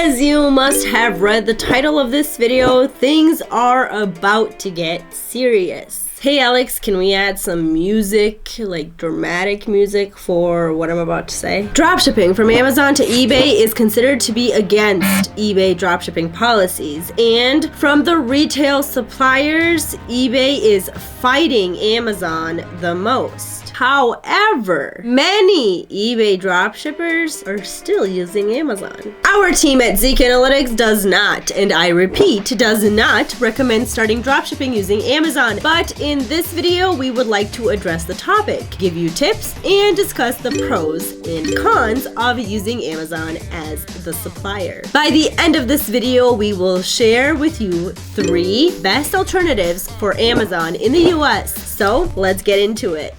As you must have read the title of this video, things are about to get serious. Hey Alex, can we add some music, like dramatic music for what I'm about to say? Dropshipping from Amazon to eBay is considered to be against eBay dropshipping policies. And from the retail suppliers, eBay is fighting Amazon the most. However, many eBay dropshippers are still using Amazon. Our team at Zeek Analytics does not, and I repeat, does not recommend starting dropshipping using Amazon. But in this video, we would like to address the topic, give you tips, and discuss the pros and cons of using Amazon as the supplier. By the end of this video, we will share with you 3 best alternatives for Amazon in the US. So let's get into it.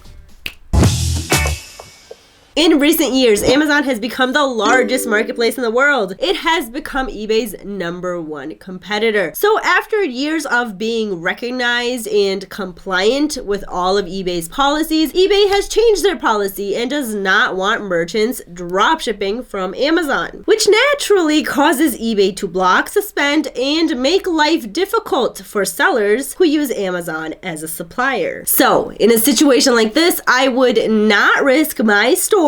In recent years, Amazon has become the largest marketplace in the world. It has become eBay's #1 competitor. So after years of being recognized and compliant with all of eBay's policies, eBay has changed their policy and does not want merchants dropshipping from Amazon, which naturally causes eBay to block, suspend, and make life difficult for sellers who use Amazon as a supplier. So in a situation like this, I would not risk my store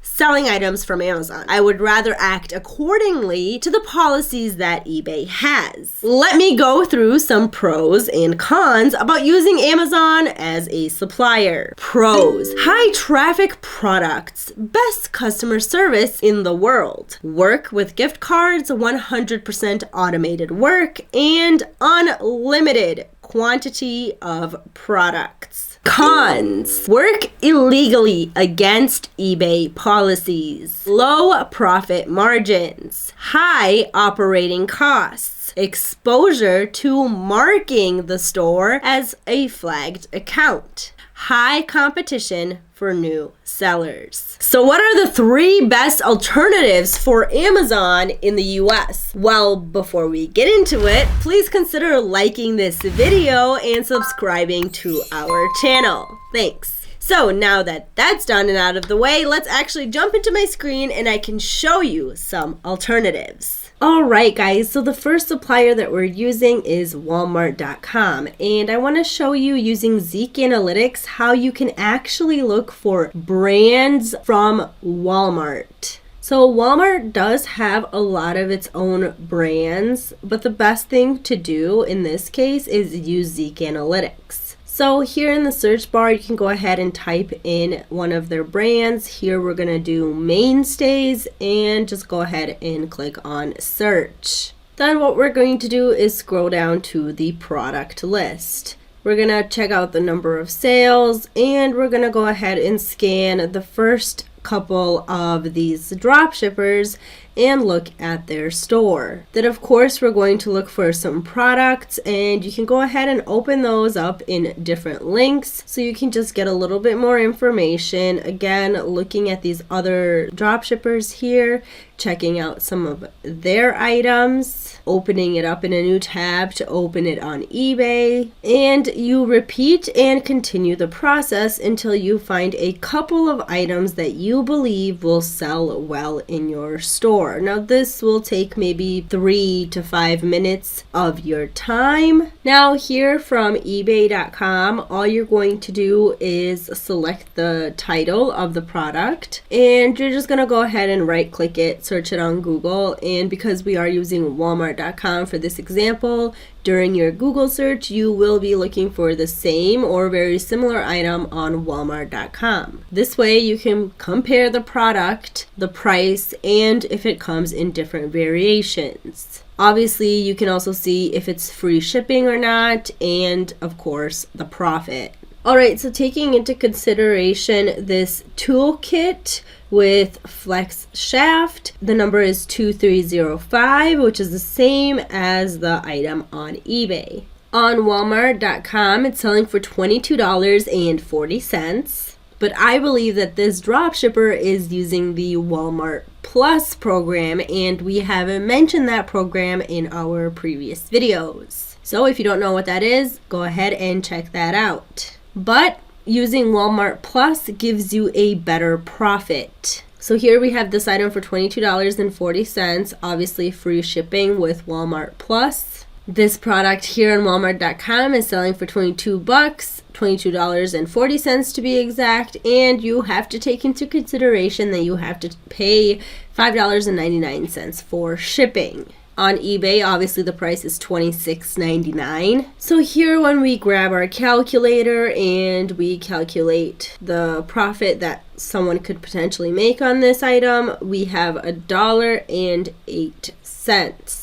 selling items from Amazon. I would rather act accordingly to the policies that eBay has. Let me go through some pros and cons about using Amazon as a supplier. Pros: high traffic products, best customer service in the world, work with gift cards, 100% automated work, and unlimited quantity of products. Cons: work illegally against eBay policies, low profit margins, high operating costs, exposure to marking the store as a flagged account, high competition for new sellers. So what are the 3 best alternatives for Amazon in the US? Well, before we get into it, please consider liking this video and subscribing to our channel. Thanks. So now that that's done and out of the way, let's actually jump into my screen and I can show you some alternatives. Alright guys, so the first supplier that we're using is Walmart.com, and I want to show you using Zeek Analytics how you can actually look for brands from Walmart. So Walmart does have a lot of its own brands, but the best thing to do in this case is use Zeek Analytics. So here in the search bar, you can go ahead and type in one of their brands. Here we're going to do Mainstays and just go ahead and click on search. Then what we're going to do is scroll down to the product list. We're going to check out the number of sales and we're going to go ahead and scan the first couple of these drop shippers and look at their store. Then of course we're going to look for some products, and you can go ahead and open those up in different links so you can just get a little bit more information. Again, looking at these other drop shippers here, checking out some of their items, opening it up in a new tab to open it on eBay, and you repeat and continue the process until you find a couple of items that you believe will sell well in your store. Now this will take maybe 3 to 5 minutes of your time. Now here from eBay.com, all you're going to do is select the title of the product, and you're just going to go ahead and right click it, search it on Google, and because we are using Walmart.com for this example, during your Google search, you will be looking for the same or very similar item on Walmart.com. This way you can compare the product, the price, and if it comes in different variations. Obviously, you can also see if it's free shipping or not, and of course, the profit. Alright, so taking into consideration this toolkit with flex shaft, the number is 2305, which is the same as the item on eBay. On Walmart.com, it's selling for $22.40, but I believe that this dropshipper is using the Walmart Plus program, and we haven't mentioned that program in our previous videos. So if you don't know what that is, go ahead and check that out. But using Walmart Plus gives you a better profit. So here we have this item for $22.40, obviously free shipping with Walmart Plus. This product here on Walmart.com is selling for $22, $22.40 to be exact, and you have to take into consideration that you have to pay $5.99 for shipping. On eBay, obviously the price is $26.99. So here when we grab our calculator and we calculate the profit that someone could potentially make on this item, we have $1.08.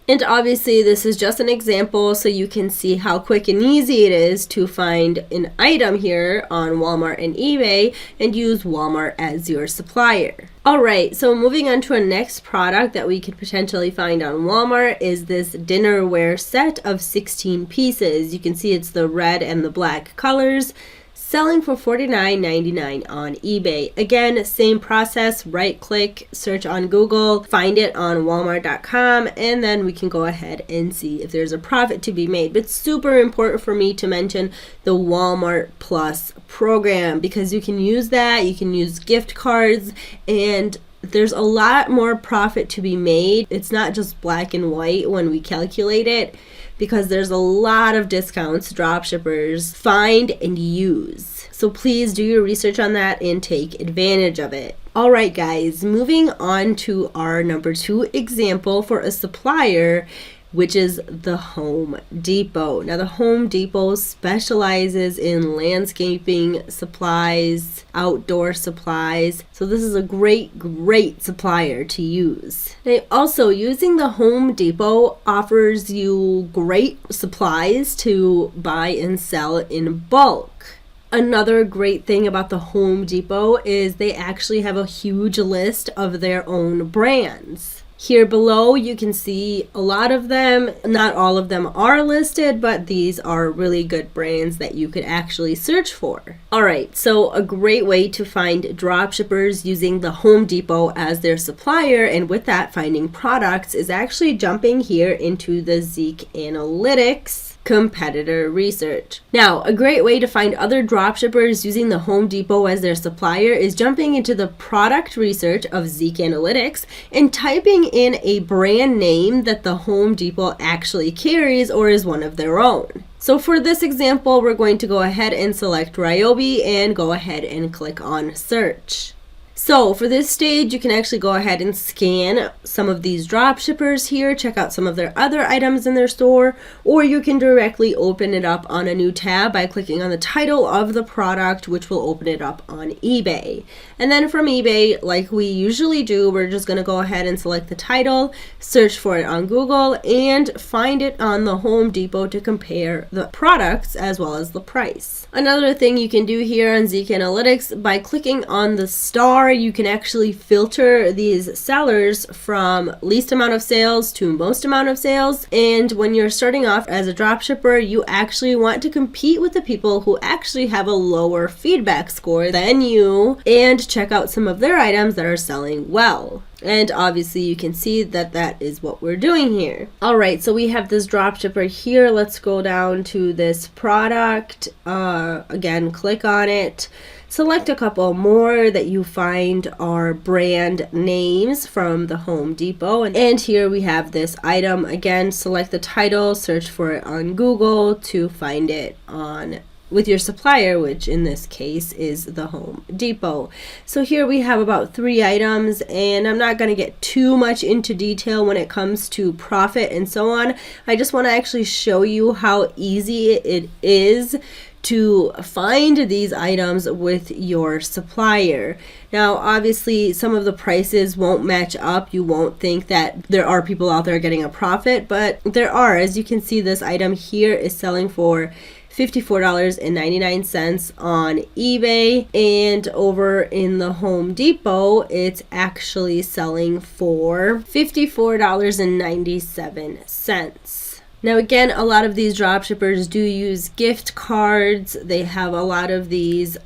And obviously this is just an example so you can see how quick and easy it is to find an item here on Walmart and eBay and use Walmart as your supplier. Alright, so moving on to our next product that we could potentially find on Walmart is this dinnerware set of 16 pieces. You can see it's the red and the black colors, selling for $49.99 on eBay. Again, same process, right click, search on Google, find it on Walmart.com, and then we can go ahead and see if there's a profit to be made. But super important for me to mention the Walmart Plus program, because you can use that, you can use gift cards, and there's a lot more profit to be made. It's not just black and white when we calculate it, because there's a lot of discounts dropshippers find and use. So please do your research on that and take advantage of it. Alright guys, moving on to our number 2 example for a supplier, which is the Home Depot. Now the Home Depot specializes in landscaping supplies, outdoor supplies. So this is a great supplier to use. Now also, using the Home Depot offers you great supplies to buy and sell in bulk. Another great thing about the Home Depot is they actually have a huge list of their own brands. Here below you can see a lot of them. Not all of them are listed, but these are really good brands that you could actually search for. Alright, so a great way to find dropshippers using the Home Depot as their supplier, and with that finding products, is actually jumping here into the Zeek Analytics competitor research. Now, a great way to find other dropshippers using the Home Depot as their supplier is jumping into the product research of Zeek Analytics and typing in a brand name that the Home Depot actually carries or is one of their own. So for this example, we're going to go ahead and select Ryobi and go ahead and click on search. So for this stage, you can actually go ahead and scan some of these drop shippers here, check out some of their other items in their store, or you can directly open it up on a new tab by clicking on the title of the product, which will open it up on eBay. And then from eBay, like we usually do, we're just going to go ahead and select the title, search for it on Google, and find it on the Home Depot to compare the products as well as the price. Another thing you can do here on Zeek Analytics, by clicking on the star, you can actually filter these sellers from least amount of sales to most amount of sales. And when you're starting off as a dropshipper, you actually want to compete with the people who actually have a lower feedback score than you and check out some of their items that are selling well. And obviously you can see that that is what we're doing here. Alright, so we have this dropshipper here. Let's go down to this product. Again, click on it. Select a couple more that you find are brand names from the Home Depot. And here we have this item. Again, select the title, search for it on Google to find it on with your supplier, which in this case is the Home Depot. So here we have about 3 items, and I'm not going to get too much into detail when it comes to profit and so on. I just want to actually show you how easy it is to find these items with your supplier. Now, obviously, some of the prices won't match up. You won't think that there are people out there getting a profit, but there are. As you can see, this item here is selling for $54.99 on eBay, and over in the Home Depot, it's actually selling for $54.97. Now again, a lot of these dropshippers do use gift cards. They have a lot of these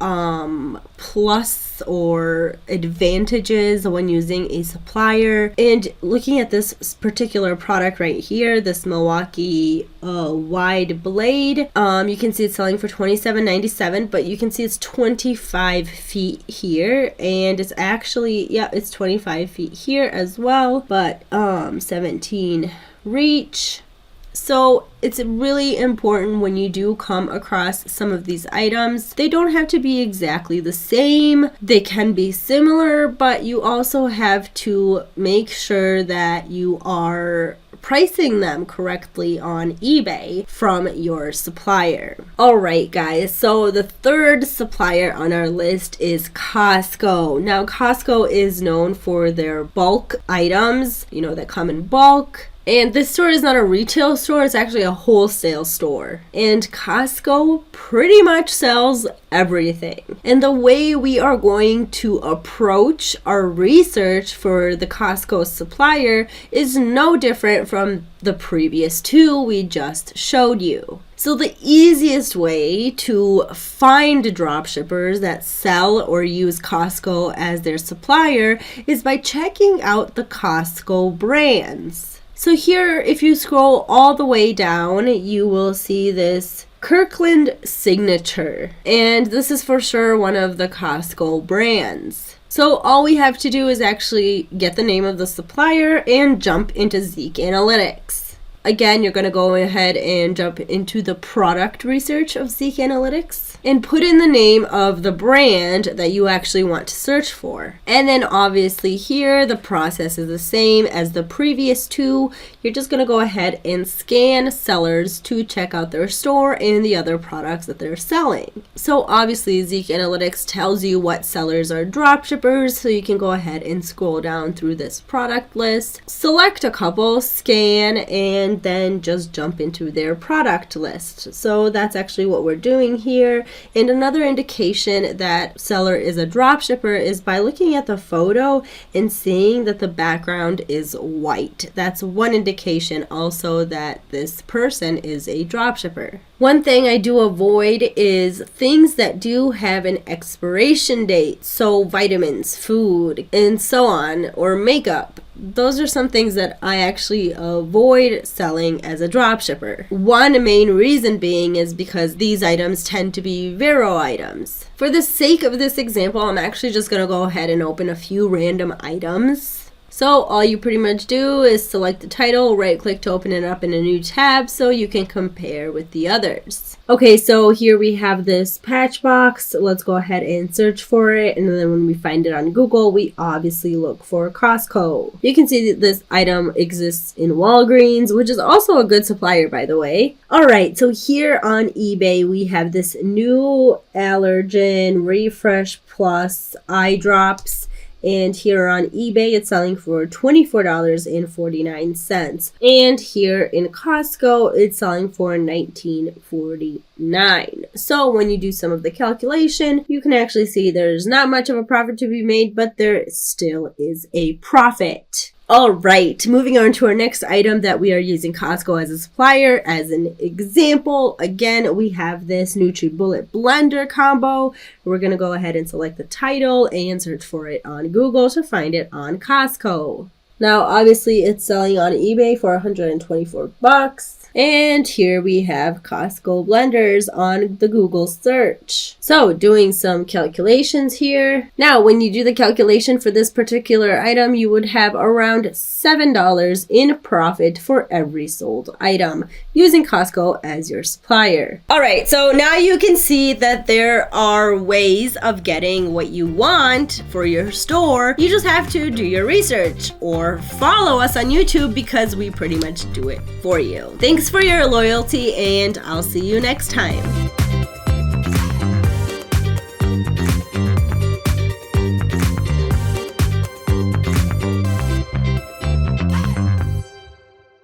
plus or advantages when using a supplier. And looking at this particular product right here, this Milwaukee wide blade, you can see it's selling for $27.97, but you can see it's 25 feet here, and it's actually, yeah, it's 25 feet here as well, but 17 reach. So it's really important when you do come across some of these items. They don't have to be exactly the same. They can be similar, but you also have to make sure that you are pricing them correctly on eBay from your supplier. Alright guys, so the third supplier on our list is Costco. Now Costco is known for their bulk items, you know, that come in bulk. And this store is not a retail store, it's actually a wholesale store. And Costco pretty much sells everything. And the way we are going to approach our research for the Costco supplier is no different from the previous two we just showed you. So the easiest way to find dropshippers that sell or use Costco as their supplier is by checking out the Costco brands. So here, if you scroll all the way down, you will see this Kirkland signature. And this is for sure one of the Costco brands. So all we have to do is actually get the name of the supplier and jump into Zeek Analytics. Again, you're going to go ahead and jump into the product research of Zeek Analytics and put in the name of the brand that you actually want to search for. And then obviously here, the process is the same as the previous two. You're just going to go ahead and scan sellers to check out their store and the other products that they're selling. So obviously Zeek Analytics tells you what sellers are dropshippers, so you can go ahead and scroll down through this product list, select a couple, scan, and then just jump into their product list. So that's actually what we're doing here. And another indication that seller is a dropshipper is by looking at the photo and seeing that the background is white. That's one indication also that this person is a dropshipper. One thing I do avoid is things that do have an expiration date, so vitamins, food, and so on, or makeup. Those are some things that I actually avoid selling as a dropshipper. One main reason being is because these items tend to be Vero items. For the sake of this example, I'm actually just going to go ahead and open a few random items. So all you pretty much do is select the title, right click to open it up in a new tab so you can compare with the others. Okay, so here we have this patch box. Let's go ahead and search for it. And then when we find it on Google, we obviously look for Costco. You can see that this item exists in Walgreens, which is also a good supplier, by the way. All right, so here on eBay, we have this new Allergen Refresh Plus eye drops. And here on eBay, it's selling for $24.49. And here in Costco, it's selling for $19.49. So when you do some of the calculation, you can actually see there's not much of a profit to be made, but there still is a profit. All right, moving on to our next item that we are using Costco as a supplier. As an example, again, we have this NutriBullet blender combo. We're going to go ahead and select the title and search for it on Google to find it on Costco. Now, obviously, it's selling on eBay for $124. And here we have Costco blenders on the Google search. So doing some calculations here. Now, when you do the calculation for this particular item, you would have around $7 in profit for every sold item using Costco as your supplier. All right, so now you can see that there are ways of getting what you want for your store. You just have to do your research or follow us on YouTube because we pretty much do it for you. Thanks for your loyalty, and I'll see you next time.